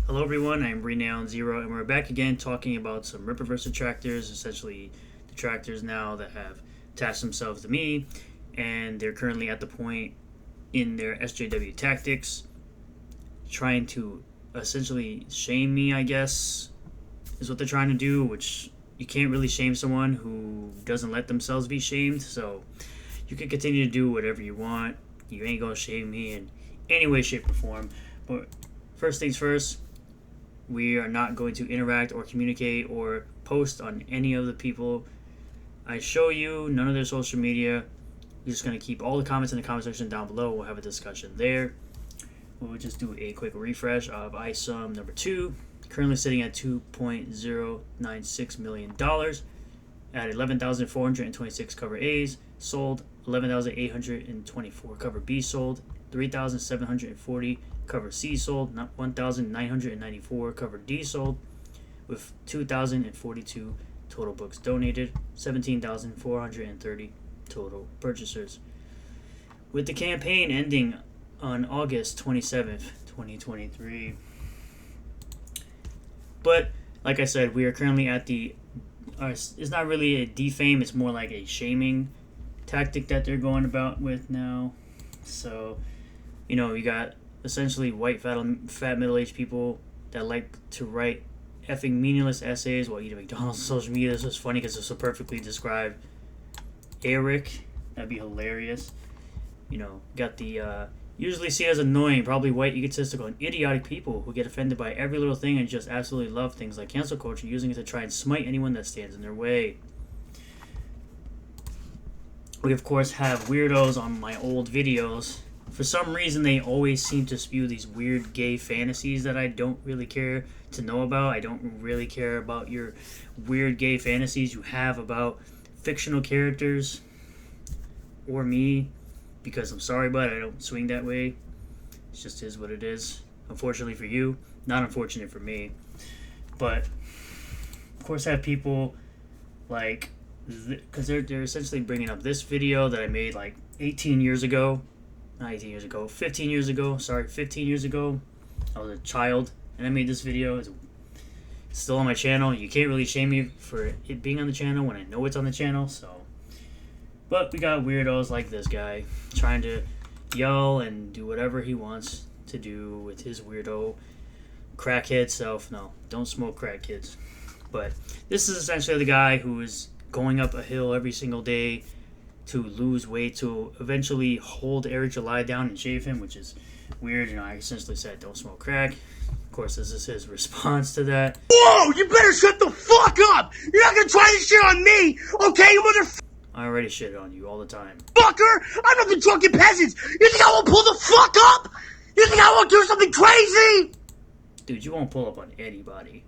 Hello everyone, I'm Renowned Zero, and we're back again talking about some Rippaverse Detractors, essentially Detractors now that have attached themselves to me, and they're currently at the point in their SJW tactics, trying to essentially shame me, I guess, is what they're trying to do, which you can't really shame someone who doesn't let themselves be shamed, so you can continue to do whatever you want. You ain't gonna shame me in any way, shape, or form, but first things first, we are not going to interact or communicate or post on any of the people I show you, none of their social media. We're just going to keep all the comments in the comment section down below. We'll have a discussion there. We'll just do a quick refresh of ISOM number 2, currently sitting at $2.096 million at 11,426 cover A's sold, 11,824 cover B's sold, 3,740 cover C sold, 1,994 cover D sold, with 2,042 total books donated, 17,430 total purchasers. With the campaign ending on August 27th, 2023. But, like I said, we are currently at the... it's not really a defame, it's more like a shaming tactic that they're going about with now. So, you know, you got essentially white, fat middle-aged people that like to write effing meaningless essays while eating McDonald's on social media. This is funny because this will perfectly describe Airrick. That'd be hilarious. You know, got the usually seen as annoying, probably white, egotistical, and idiotic people who get offended by every little thing and just absolutely love things like cancel culture, using it to try and smite anyone that stands in their way. We of course have weirdos on my old videos. For some reason, they always seem to spew these weird gay fantasies that I don't really care to know about. I don't really care about your weird gay fantasies you have about fictional characters or me, because I'm sorry, but I don't swing that way. It just is what it is. Unfortunately for you, not unfortunate for me. But, of course, I have people like... because they're essentially bringing up this video that I made like 18 years ago. Not 18 years ago, 15 years ago. Sorry, 15 years ago. I was a child and I made this video. It's still on my channel. You can't really shame me for it being on the channel when I know it's on the channel. So, but we got weirdos like this guy trying to yell and do whatever he wants to do with his weirdo crackhead self. No, don't smoke crack, kids. But this is essentially the guy who is going up a hill every single day to lose weight, to eventually hold Eric July down and shave him, which is weird. You know, I essentially said don't smoke crack. Of course, this is his response to that. Whoa, you better shut the fuck up! You're not gonna try this shit on me, okay, you motherfucker? I already shit on you all the time. I'm not the drunken peasants! You think I won't pull the fuck up? You think I won't do something crazy? Dude, you won't pull up on anybody.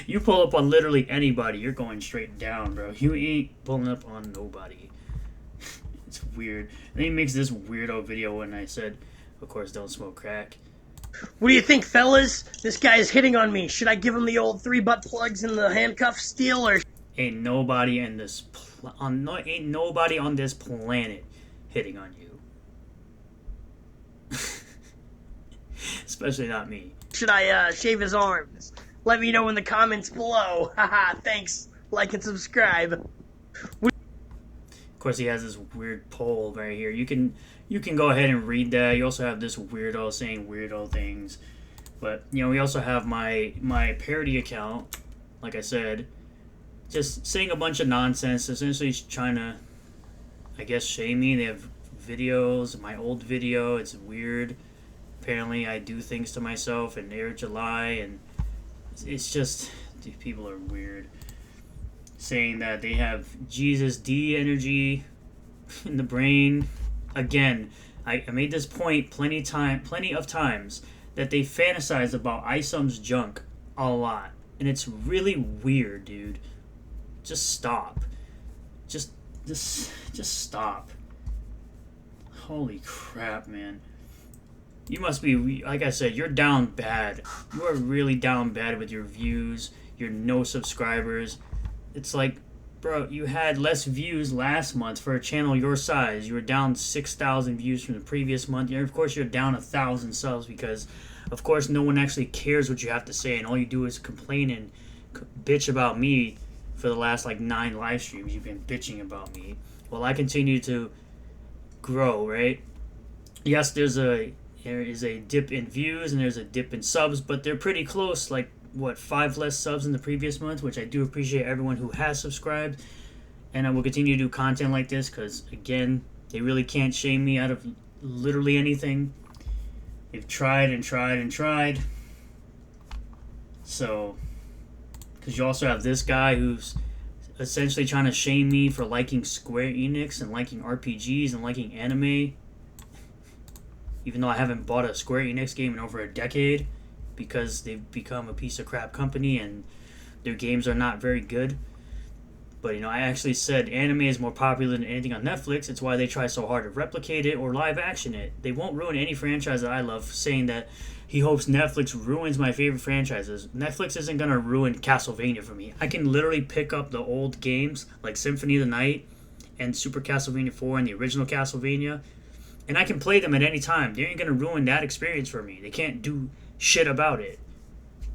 You pull up on literally anybody, you're going straight down, bro. You ain't pulling up on nobody. It's weird. And then he makes this weirdo video when I said, of course, don't smoke crack. What do you think, fellas? This guy is hitting on me. Should I give him the old 3 butt plugs and the handcuffs deal, or... Ain't nobody in this ain't nobody on this planet hitting on you. Especially not me. Should I shave his arms? Let me know in the comments below. Haha, thanks. Like and subscribe. Of course, he has this weird poll right here. You can go ahead and read that. You also have this weirdo saying weirdo things. But, you know, we also have my parody account, like I said, just saying a bunch of nonsense, essentially trying to, I guess, shame me. They have videos, my old video, it's weird. Apparently, I do things to myself and Air July, and it's just, these people are weird. Saying that they have Jesus D energy in the brain. Again, I made this point plenty of times that they fantasize about ISOM's junk a lot, and it's really weird, dude. Just stop. Just stop. Holy crap, man. You must be, like I said, you're down bad. You are really down bad with your views, your no subscribers. It's like, bro, you had less views last month for a channel your size. You were down 6,000 views from the previous month. Of course, you're down 1,000 subs because of course, no one actually cares what you have to say, and all you do is complain and bitch about me for the last like 9 live streams. You've been bitching about me. Well, I continue to grow, right? Yes, there is a dip in views and there's a dip in subs, but they're pretty close. Like, what, 5 less subs in the previous month, which I do appreciate everyone who has subscribed. And I will continue to do content like this because, again, they really can't shame me out of literally anything. They've tried and tried and tried. So, because you also have this guy who's essentially trying to shame me for liking Square Enix and liking RPGs and liking anime, even though I haven't bought a Square Enix game in over a decade because they've become a piece of crap company and their games are not very good. But, I actually said anime is more popular than anything on Netflix. It's why they try so hard to replicate it or live action it. They won't ruin any franchise that I love, saying that he hopes Netflix ruins my favorite franchises. Netflix isn't going to ruin Castlevania for me. I can literally pick up the old games like Symphony of the Night and Super Castlevania 4 and the original Castlevania, and I can play them at any time. They ain't going to ruin that experience for me. They can't do shit about it.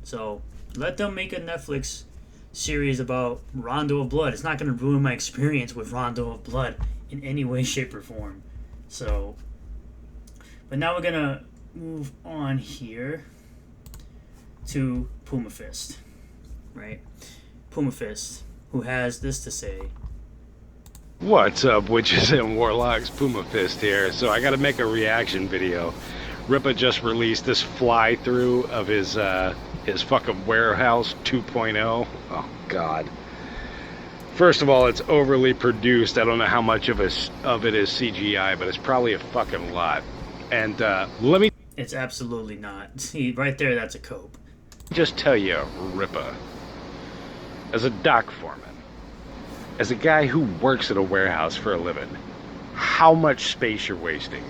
So let them make a Netflix series about Rondo of Blood. It's not going to ruin my experience with Rondo of Blood in any way, shape, or form. So, but now we're going to move on here to Puma Fist, right? Puma Fist, who has this to say. What's up, witches and warlocks? Puma Fist here. So I got to make a reaction video. Ripa just released this fly-through of his fucking warehouse 2.0. Oh God. First of all, it's overly produced. I don't know how much of it is CGI, but it's probably a fucking lot. And let me... It's absolutely not. See, right there, that's a cope. Just tell you, Ripa, as a dock foreman, as a guy who works at a warehouse for a living, how much space you're wasting.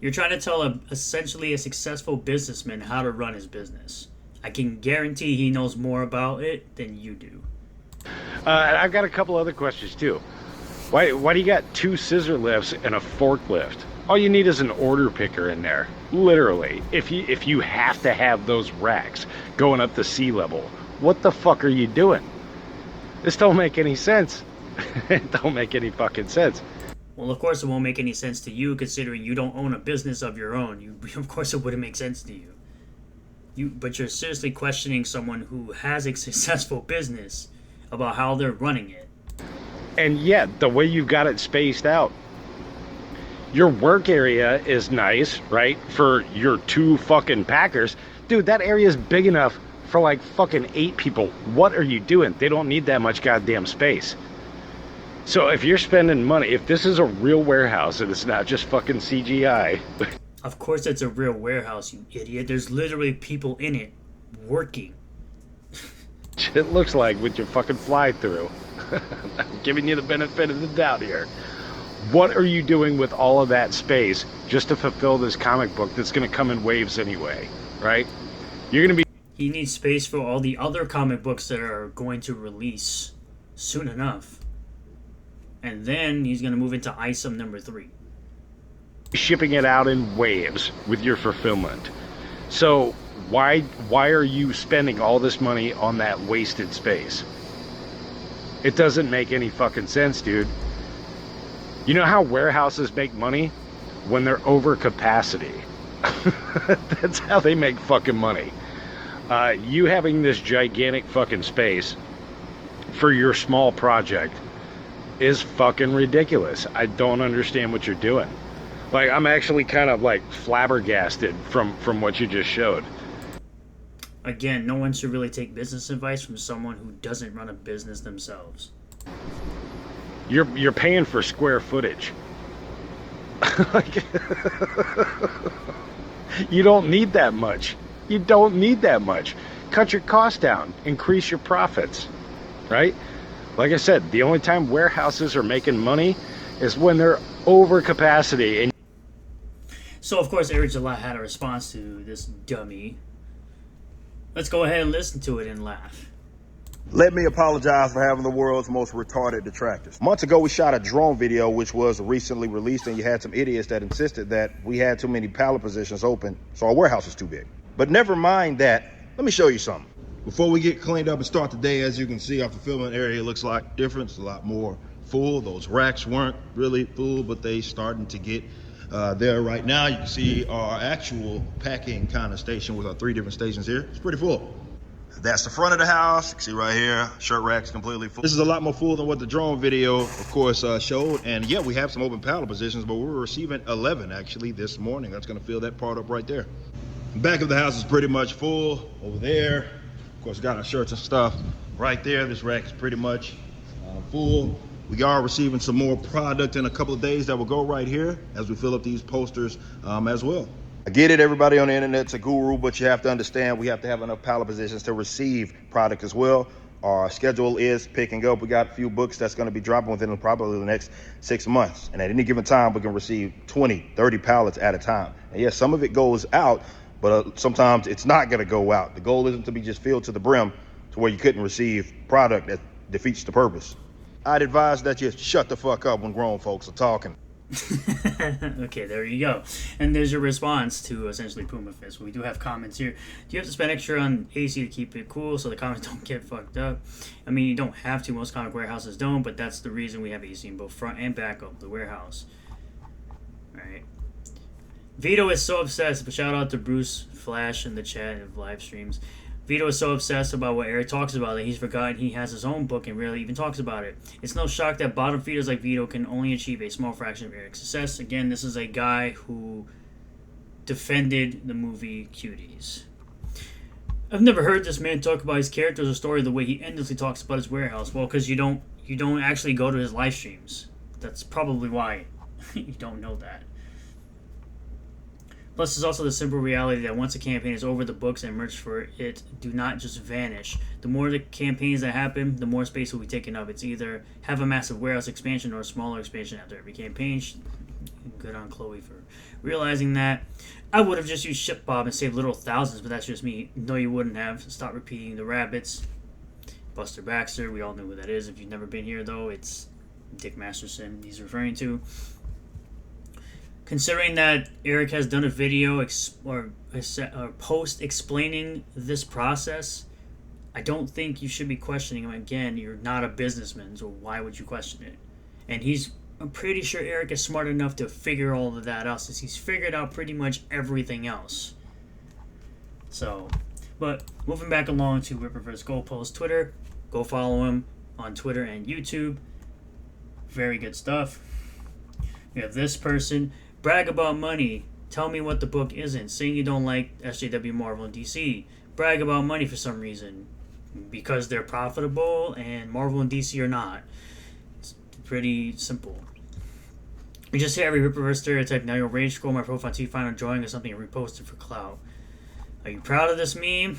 You're trying to tell essentially a successful businessman how to run his business. I can guarantee he knows more about it than you do. And I've got a couple other questions too. Why do you got 2 scissor lifts and a forklift? All you need is an order picker in there. Literally. If you have to have those racks going up to sea level, what the fuck are you doing? This don't make any sense. It don't make any fucking sense. Well, of course it won't make any sense to you, considering you don't own a business of your own. Of course it wouldn't make sense to you. But you're seriously questioning someone who has a successful business about how they're running it. And yet, the way you've got it spaced out, your work area is nice, right? For your 2 fucking packers. Dude, that area is big enough for like fucking 8 people. What are you doing? They don't need that much goddamn space. So if you're spending money, if this is a real warehouse and it's not just fucking CGI. Of course it's a real warehouse, you idiot. There's literally people in it working. It looks like with your fucking fly-through. I'm giving you the benefit of the doubt here. What are you doing with all of that space just to fulfill this comic book that's going to come in waves anyway, right? You're going to be... He needs space for all the other comic books that are going to release soon enough. And then he's going to move into ISOM number 3. Shipping it out in waves with your fulfillment. So why are you spending all this money on that wasted space? It doesn't make any fucking sense, dude. You know how warehouses make money? When they're over capacity. That's how they make fucking money. You having this gigantic fucking space for your small project is fucking ridiculous. I don't understand what you're doing. Like, I'm actually kind of like flabbergasted from what you just showed. Again, no one should really take business advice from someone who doesn't run a business themselves. You're paying for square footage. Like, you don't need that much. You don't need that much. Cut your costs down. Increase your profits. Right? Like I said, the only time warehouses are making money is when they're over capacity. And so, of course, Airrick had a response to this dummy. Let's go ahead and listen to it and laugh. Let me apologize for having the world's most retarded detractors. Months ago, we shot a drone video, which was recently released, and you had some idiots that insisted that we had too many pallet positions open, so our warehouse is too big. But never mind that. Let me show you something. Before we get cleaned up and start the day, as you can see, our fulfillment area looks like different. It's a lot more full. Those racks weren't really full, but they starting to get there right now. You can see our actual packing kind of station with our 3 different stations here. It's pretty full. That's the front of the house. You can see right here, shirt rack's completely full. This is a lot more full than what the drone video, of course, showed. And yeah, we have some open pallet positions, but we're receiving 11 actually this morning. That's gonna fill that part up right there. The back of the house is pretty much full over there. Of course, got our shirts and stuff right there. This rack is pretty much full. We are receiving some more product in a couple of days that will go right here as we fill up these posters as well. I get it, everybody on the internet's a guru, but you have to understand we have to have enough pallet positions to receive product as well. Our schedule is picking up. We got a few books that's going to be dropping within probably the next 6 months. And at any given time, we can receive 20, 30 pallets at a time. And yes, some of it goes out, but sometimes it's not going to go out. The goal isn't to be just filled to the brim to where you couldn't receive product that defeats the purpose. I'd advise that you shut the fuck up when grown folks are talking. Okay, there you go. And there's your response to essentially Puma Fist. We do have comments here. Do you have to spend extra on AC to keep it cool so the comments don't get fucked up? I mean, you don't have to. Most comic warehouses don't, but that's the reason we have AC in both front and back of the warehouse. Alright. Vito is so obsessed, but shout out to Bruce Flash in the chat of live streams. Vito is so obsessed about what Eric talks about that he's forgotten he has his own book and rarely even talks about it. It's no shock that bottom feeders like Vito can only achieve a small fraction of Eric's success. Again, this is a guy who defended the movie Cuties. I've never heard this man talk about his characters or story the way he endlessly talks about his warehouse. Well, because you don't actually go to his live streams. That's probably why you don't know that. Plus, there's also the simple reality that once a campaign is over, the books and merch for it do not just vanish. The more the campaigns that happen, the more space will be taken up. It's either have a massive warehouse expansion or a smaller expansion after every campaign. Good on Chloe for realizing that. I would have just used Ship Bob and saved little thousands, but that's just me. No, you wouldn't have. Stop repeating the rabbits. Buster Baxter, we all know who that is. If you've never been here, though, it's Dick Masterson he's referring to. Considering that Eric has done a video or post explaining this process, I don't think you should be questioning him. Again, you're not a businessman, so why would you question it? And I'm pretty sure Eric is smart enough to figure all of that out, since he's figured out pretty much everything else. So, but moving back along to Rippaverse Goalposts Twitter, go follow him on Twitter and YouTube. Very good stuff. We have this person. Brag about money. Tell me what the book isn't. Saying you don't like SJW, Marvel, and DC. Brag about money for some reason. Because they're profitable and Marvel and DC are not. It's pretty simple. We just hit every Rippaverse stereotype. Now you'll rage scroll my profile until you find a drawing of something and repost it for clout. Are you proud of this meme?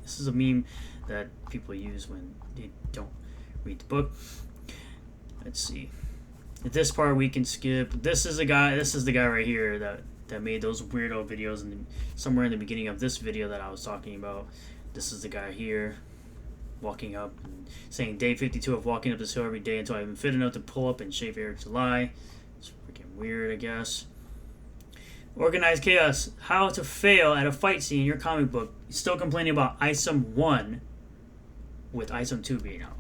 This is a meme that people use when they don't read the book. Let's see. At this part we can skip. This is the guy right here that made those weirdo videos somewhere in the beginning of this video that I was talking about. This is the guy here walking up and saying day 52 of walking up this hill every day until I've been fit enough to pull up and shave Eric July. It's freaking weird, I guess. Organized Chaos. How to fail at a fight scene in your comic book. Still complaining about ISOM 1 with ISOM 2 being out.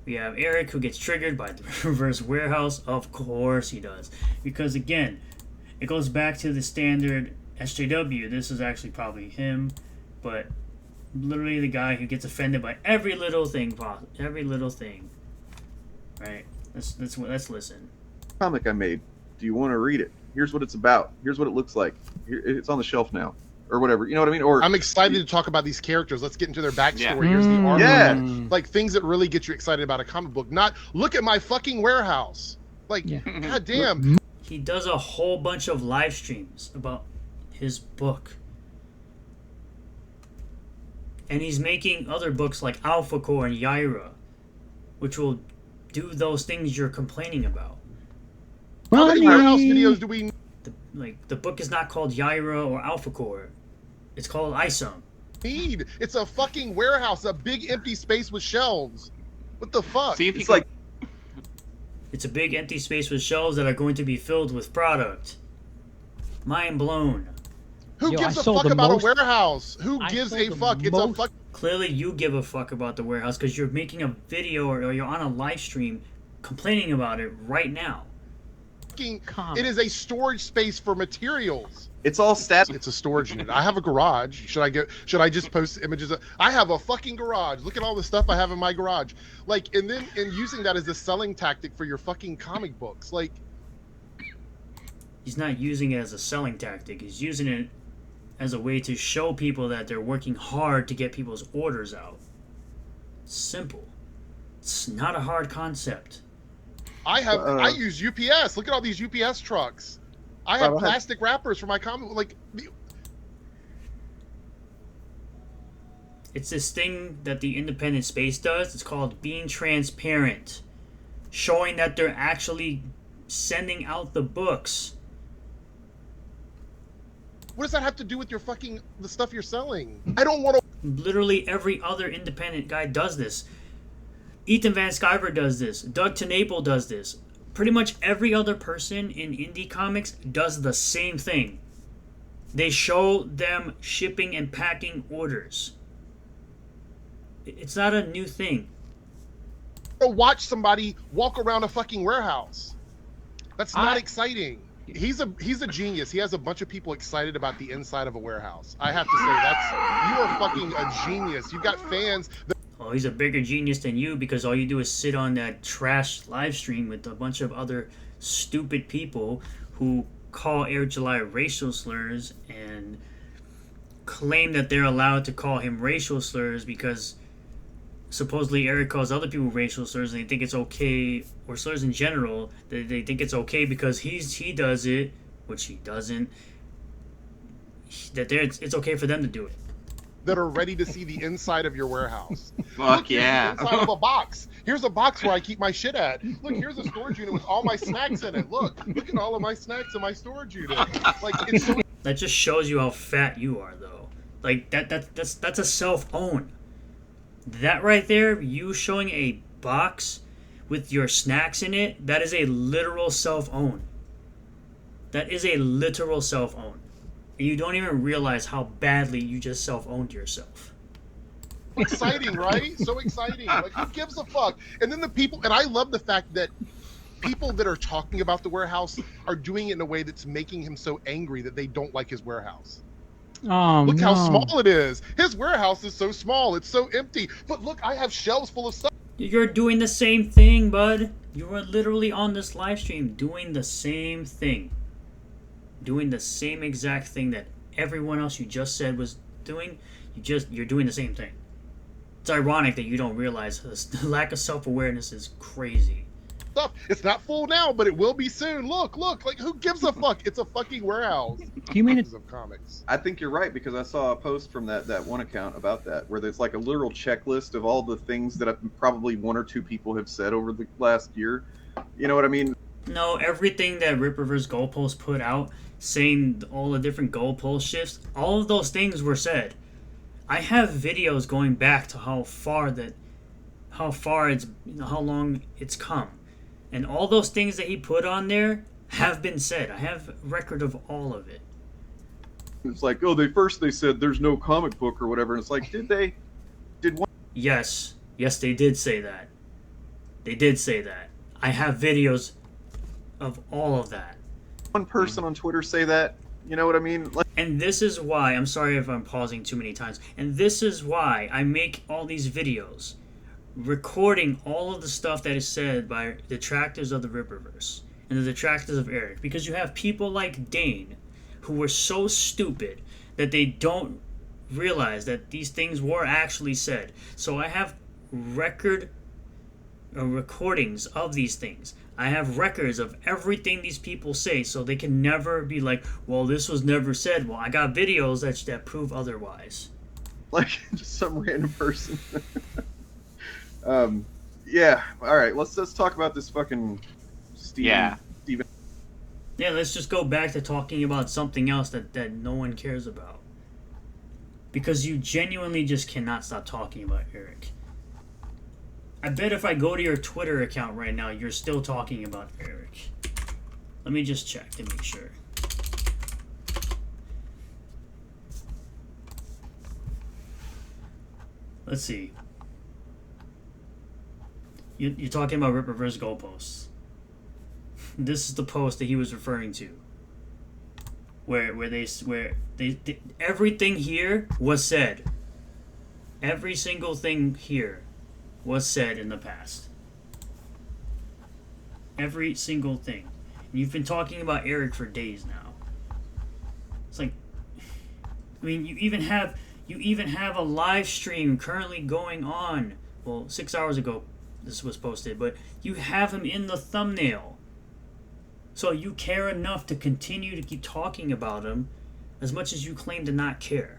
We have Eric, who gets triggered by the reverse warehouse. Of course he does. Because, again, it goes back to the standard SJW. This is actually probably him. But literally the guy who gets offended by every little thing. Every little thing. Right? Let's listen. Comic I made. Do you want to read it? Here's what it's about. Here's what it looks like. It's on the shelf now. Or whatever, you know what I mean? Or I'm excited to talk about these characters. Let's get into their backstory. Here's the artwork. Like things that really get you excited about a comic book. Not look at my fucking warehouse. Like, god damn. He does a whole bunch of live streams about his book. And he's making other books like Alpha Core and Yaira, which will do those things you're complaining about. How many warehouse videos do we... The book is not called Yaira or Alpha Core. It's called ISOM. need? It's a fucking warehouse, a big empty space with shelves. What the fuck? See if you It's can... like It's a big empty space with shelves that are going to be filled with product. Mind blown. Who Yo, gives I a sold fuck the about most- a warehouse? Who I gives sold a the fuck? It's a most- fuck. Clearly you give a fuck about the warehouse because you're making a video or you're on a live stream complaining about it right now. It is a storage space for materials. it's all stat. It's a storage unit. I have a garage. Should I just post images of, I have a fucking garage. Look at all the stuff I have in my garage. Like, and using that as a selling tactic for your fucking comic books. Like, He's not using it as a selling tactic. He's using it as a way to show people that they're working hard to get people's orders out. Simple. It's not a hard concept. I use UPS. Look at all these UPS trucks. I have plastic wrappers for my comic. Like, It's this thing that the independent space does. It's called being transparent. Showing that they're actually sending out the books. what does that have to do with your fucking the stuff you're selling? I don't want to. Literally every other independent guy does this. Ethan Van Sciver does this. Doug TenNapel does this. Pretty much every other person in indie comics does the same thing. They show them shipping and packing orders. It's not a new thing. Watch somebody walk around a fucking warehouse. That's not exciting. He's a genius. He has a bunch of people excited about the inside of a warehouse. I have to say, you are fucking a genius. You've got fans. Oh, he's a bigger genius than you because all you do is sit on that trash live stream with a bunch of other stupid people who call Eric July racial slurs and claim that they're allowed to call him racial slurs because supposedly Eric calls other people racial slurs and they think it's okay, or slurs in general, they think it's okay because he does it, which he doesn't, it's okay for them to do it. That are ready to see the inside of your warehouse. Fuck yeah. The inside of a box. Here's a box where I keep my shit at. Look, here's a storage unit with all my snacks in it. Look at all of my snacks in my storage unit. Like, it's so. That just shows you how fat you are, though. Like that's a self-own. That right there, you showing a box with your snacks in it, that is a literal self-own. That is a literal self-own. And you don't even realize how badly you just self-owned yourself. Exciting, right? So exciting. Like, who gives a fuck? And then the people, and I love the fact that people that are talking about the warehouse are doing it in a way that's making him so angry that they don't like his warehouse. Oh, Look no. how small it is. His warehouse is so small. It's so empty. But look, I have shelves full of stuff. You're doing the same thing, bud. You are literally on this live stream doing the same thing. Doing the same exact thing that everyone else you just said was doing. You're doing the same thing. It's ironic that you don't realize the lack of self-awareness is crazy. Stuff. It's not full now, but it will be soon. Look. Like, who gives a fuck? It's a fucking warehouse. Do you mean it's of comics? I think you're right because I saw a post from that one account about that where there's like a literal checklist of all the things that probably one or two people have said over the last year. You know what I mean? No, everything that Rippaverse Goalposts put out, saying all the different goalpost shifts, all of those things were said. I have videos going back to how long it's come. And all those things that he put on there have been said. I have record of all of it. It's like, oh, they said there's no comic book or whatever. And it's like, did they? Did one? Yes, they did say that. They did say that. I have videos of all of that. One person on Twitter say that? You know what I mean? Like, And this is why, I'm sorry if I'm pausing too many times, and this is why I make all these videos, recording all of the stuff that is said by detractors of the Rippaverse and the detractors of Airrick, because you have people like Dane who were so stupid that they don't realize that these things were actually said. So I have recordings of these things. I have records of everything these people say, so they can never be like, well, this was never said. Well, I got videos that prove otherwise. like just some random person. Yeah. All right. Let's talk about this fucking Steven. Yeah. Steven. Yeah, let's just go back to talking about something else that no one cares about. because you genuinely just cannot stop talking about Airrick. I bet if I go to your Twitter account right now, you're still talking about Airrick. Let me just check to make sure. Let's see. You're talking about Rippaverse Goalposts. This is the post that he was referring to, where everything here was said. Every single thing here was said in the past. Every single thing. And you've been talking about Airrick for days now. It's like, I mean, you even have a live stream currently going on. Well, 6 hours ago this was posted, but you have him in the thumbnail. So you care enough to continue to keep talking about him as much as you claim to not care.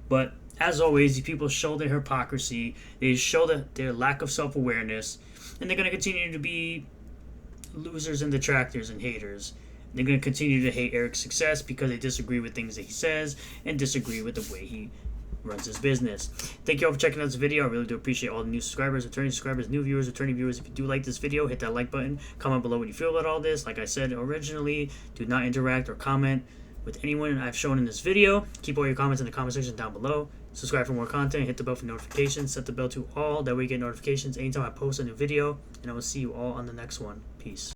But as always, these people show their hypocrisy, they show their lack of self-awareness, and they're going to continue to be losers and detractors and haters. They're going to continue to hate Airrick's success because they disagree with things that he says and disagree with the way he runs his business. Thank you all for checking out this video. I really do appreciate all the new subscribers, returning subscribers, new viewers, returning viewers. If you do like this video, hit that like button. Comment below what you feel about all this. Like I said originally, do not interact or comment with anyone I've shown in this video. Keep all your comments in the comment section down below. Subscribe for more content. Hit the bell for notifications. Set the bell to all. That way you get notifications anytime I post a new video. And I will see you all on the next one. Peace.